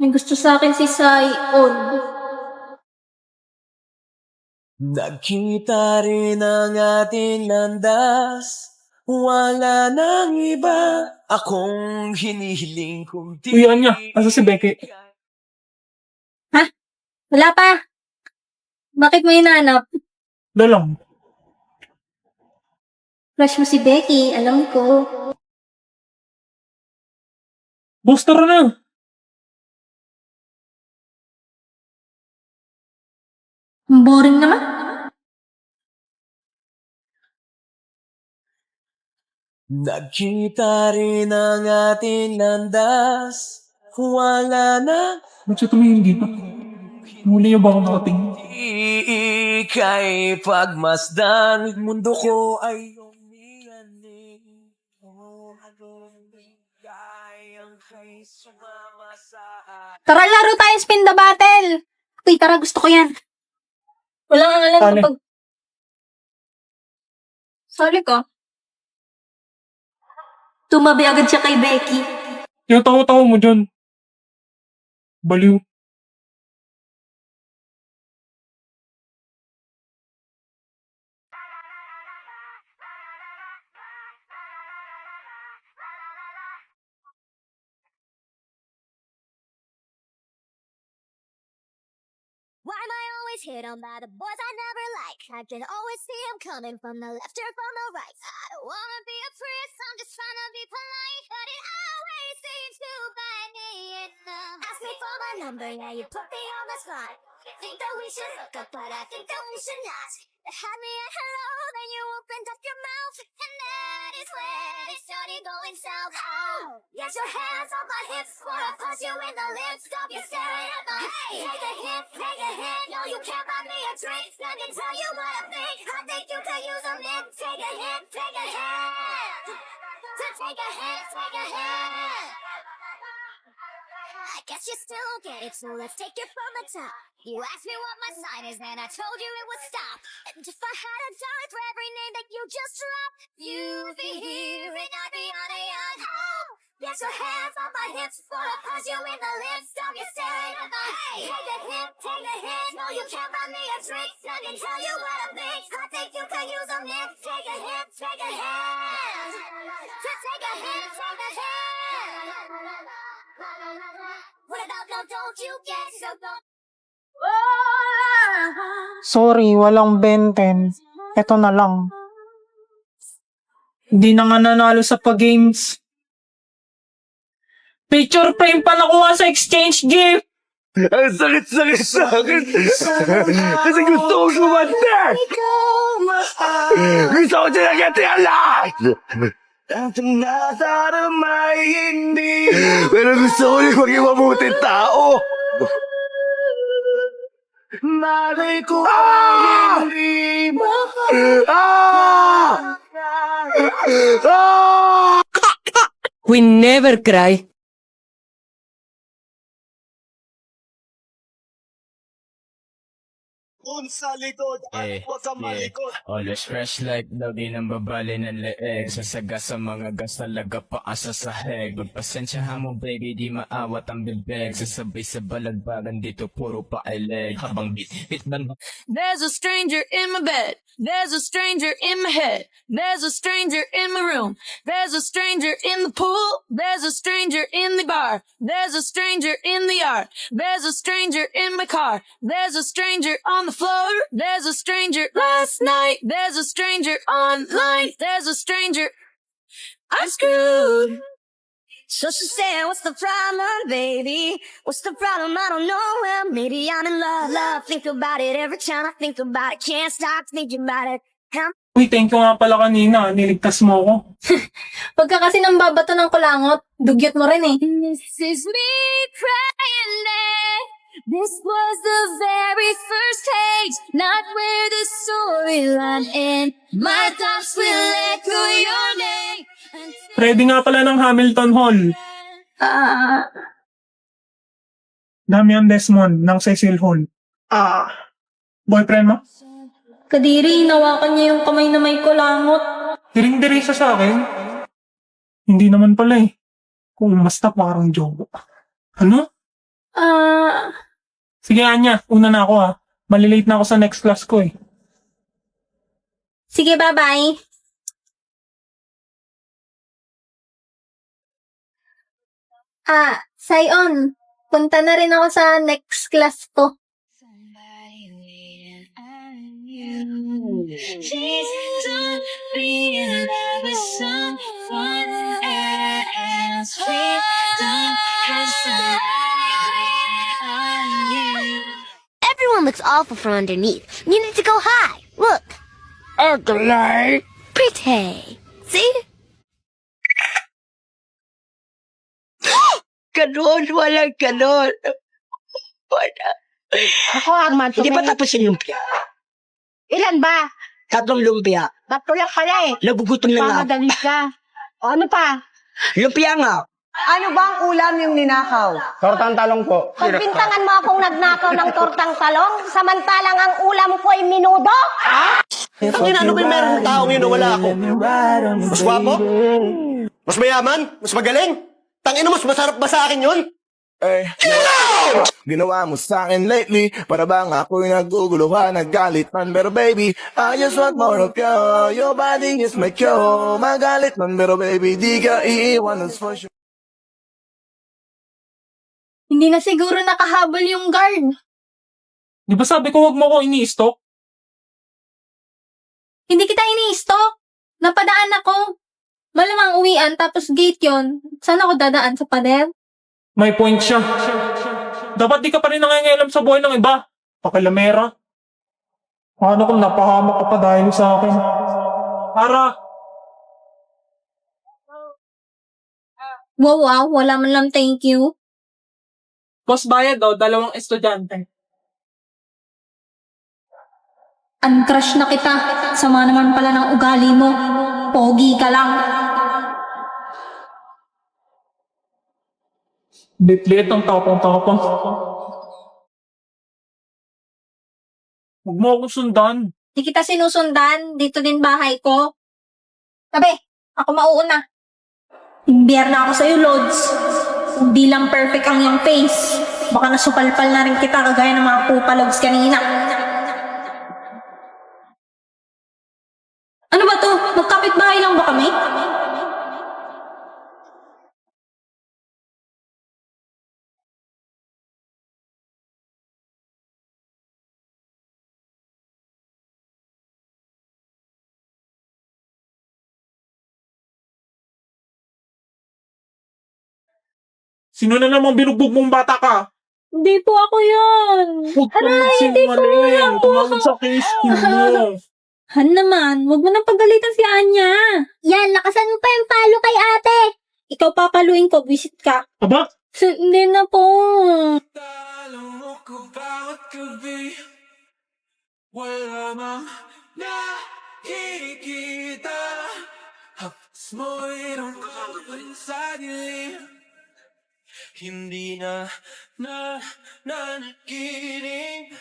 May gusto sa akin si Saion. Nagkita rin ang ating landas. Wala nang iba akong hinihiling kung di. Uy, Anya, asa si Becky? Wala pa. Bakit mo hinanap? Dalang. Crush mo si Becky, alam ko. Booster na. Ang boring naman. Nagkita rin ang ating landas. Wala na. Ba't siya tumingin dito? Muli yung ba akong nakating? Ika'y pagmasdan. Mundo ko ay umiyanig. Gayang kay sumama sa Tara, laro tayo spin the battle. Uy, tara, gusto ko yan. Wala kang alam Sali. kapag... Sorry ka. Tumabi agad siya kay Becky. Yung tawa-tawa mo dyan. Baliw. Why am I always hit on by the boys I never like? I can always see them coming from the left or from the right. I don't wanna be a priest, I'm just trying to be polite. But it always seems to bite me in the... Ask me for my number, yeah, you put me on the spot. Think that we should hook up, but I think that we should not. You had me at hello, then you opened up your mouth. And that is when it started going south. Oh, get your hands on my hips, wanna punch you in the lips. Stop you staring at my... Hey, take a hit, no, you can't buy me a drink. Let me tell you what I think. I think you could use a mint. Take a hit, to take a hit, take a hit. I guess you still don't get it, so let's take it from the top. You asked me what my sign is, and I told you it would stop. And if I had a dollar for every name that you just dropped, you'd be here and I'd be on a yacht. Oh, get your hands on my hips, wanna punch you in the lips. Stop you staring at my... Hey, take a hit, no, you can't buy me a drink. Let me tell you what I think. I think you could use a mint. Take a hit, to take a hit. What about no, don't you get so gone? Sorry, walang benten. Ito na lang. Hindi na nga nanalo sa pag-games. Picture frame pa nakuha sa exchange gift! Ang sakit-sakit sa akin. Kasi gusto kong sumantek. Gusto ko sinagati ang lahat. At nasaramay hindi. Pero gusto ko yung maging mabuting tao. Malay ko hindi We never cry. Sa likod at huwag kang malikot. Always fresh like daw di nang babali ng leeg. Sasaga sa mga gas talaga paasa sa heg. Magpasensyahan mo baby di maawat ang bibig. Sasabay sa balagbagan dito puro pa ay leg. Habang bit man. There's a stranger in my bed. There's a stranger in my head. There's a stranger in my room. There's a stranger in the pool. There's a stranger in the bar. There's a stranger in the yard. There's a stranger in my car. There's a stranger on the floor. There's a stranger last night. There's a stranger online. There's a stranger. I'm screwed. So she said, what's the problem, baby? What's the problem? I don't know. Well, maybe I'm in love. Think about it every time I think about it. Can't stop thinking about it. Uy, thank you nga pala kanina. Niligtas mo ako. Pagka kasi nang babato ng kulangot, dugyot mo rin eh. This is me crying there. This was the very first page, not where the storyline ends. My thoughts will echo your name. Ready nga pala ng Hamilton Hall. Damian Desmond ng Cecil Hall. Boyfriend mo? Kadiri, hinawakan niya yung kamay na may kulangot. Diring-diri siya sa akin. Hindi naman pala eh. Kung basta parang joke. Ano? Ah, Sige, Anya. Una na ako, ha. Malilate na ako sa next class ko, eh. sige, bye-bye. Sayon, punta na rin ako sa next class ko. Somebody waiting on you. Please don't be in love with someone else. Please don't have somebody waiting on you. Everyone looks awful from underneath. You need to go high. Look. Ugly! Pretty. See? Ganon, walang ganon. Wala. Ako, Arman, Hindi pa tapos yung lumpia. Ilan ba? 3 lumpia. Tatlo lang pala eh. Nagugutom na nga. Pamadali ka. O ano pa? Lumpia nga. Ano ba ang ulam yung ninakaw? Tortang talong po. Pagbintangan mo akong nagnakaw ng tortang talong, samantalang ang ulam ko ay minudo? Ang ano ba yung meron ng taong yun o wala ako? Mas gwapo? Mas mayaman? Mas magaling? Tangina mas masarap ba sa akin yun? Eh, ginawa mo sa akin lately. Para bang ako'y naguguluhan, naggalit man. Pero baby, I just want more of you. Your body is my cure. Magalit man, pero baby, di ka iiwan, that's for sure. Hindi na siguro nakahabol yung guard. Di ba sabi ko huwag mo ko ini-stalk? Hindi kita ini-stalk. Napadaan ako. Malamang uwian, tapos gate yon. Saan ako dadaan sa pader? May point siya. Dapat di ka pa rin nangangialam sa buhay ng iba. Pakilamera. Paano kung napahamak ka pa dahil sa akin? Ara, Wow, wala man lang thank you. boss bayad daw, 2 estudyante. Uncrush na kita. Sama naman pala ng ugali mo. Pogi ka lang. Bitlit ang tapang-tapang. Huwag mo akong sundan. Di kita sinusundan. Dito din bahay ko. Tabi, ako mauuna. Imbiyer na ako sa'yo, Lods. Hindi lang perfect ang iyong face. Baka nasupalpal na rin kita kagaya ng mga pupalogs kanina. Ano ba to? Magkapit-bahay lang ba kami? Sino na namang binugbog mong bata ka? Hindi po ako yan. Huwag kang hindi ko magsinungaling. yan. Tumawag sa case mo. Han naman, wag mo nang pagalitan si Anya. Yan, lakasan mo pa yung palo kay ate. Ikaw papaluin ko, visit ka. Aba, Hindi na po. Alam mo ko bawat gabi wala mang nakikita. Hapos mo'y nanggaling sa dilim. Hindi na nakikinig.